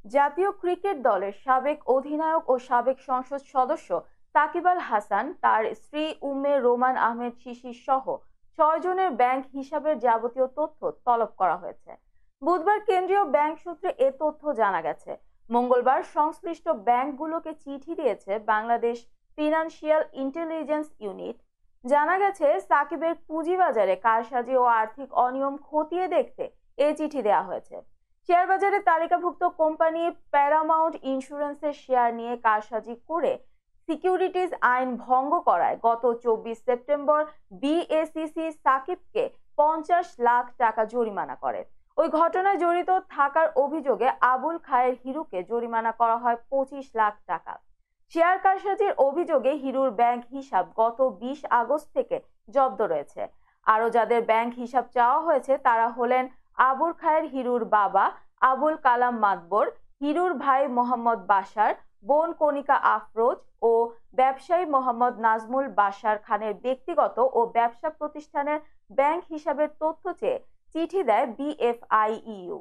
জাতীয় ক্রিকেট দলের সাবেক অধিনায়ক ও সাবেক সংসদ সদস্য সাকিব আল হাসান, তার স্ত্রী উম্মে রোমান আহমেদ শিশির সহ 6 জনের ব্যাংক হিসাবের যাবতীয় তথ্য তলব করা হয়েছে। বুধবার কেন্দ্রীয় ব্যাংক সূত্রে এ তথ্য জানা গেছে। মঙ্গলবার সংশ্লিষ্ট ব্যাংকগুলোকে চিঠি দিয়েছে বাংলাদেশ ফিনান্সিয়াল ইন্টেলিজেন্স ইউনিট। জানা গেছে, সাকিবের পুঁজিবাজারে কারসাজি ও আর্থিক অনিয়ম খতিয়ে দেখতে এ চিঠি দেওয়া হয়েছে। শেয়ার বাজারে তালিকাভুক্ত কোম্পানি প্যারামাউন্ট ইন্স্যুরেন্সের শেয়ার নিয়ে কারসাজি করে সিকিউরিটিজ আইন ভঙ্গ করায় গত 24 সেপ্টেম্বর বিএসইসি সাকিবকে 50 লাখ টাকা জরিমানা করে। ওই ঘটনায় জড়িত থাকার অভিযোগে আবুল খায়ের হিরুকে জরিমানা করা হয় 25 লাখ টাকা। শেয়ার কারসাজির অভিযোগে হিরুর ব্যাংক হিসাব গত 20 আগস্ট থেকে জব্দ রয়েছে। আরো যাদের ব্যাংক হিসাব চাওয়া হয়েছে তারা হলেন আবুল খায়ের হিরুর বাবা আবুল কালাম মাতবর, হিরুর ভাই মোহাম্মদ বাশার, বোন কণিকা আফরোজ ও ব্যবসায়ী মোহাম্মদ নাজমুল বাশার খানের ব্যক্তিগত ও ব্যবসা প্রতিষ্ঠানের ব্যাংক হিসাবের তথ্য চেয়ে চিঠি দেয় বিএফআইইউ।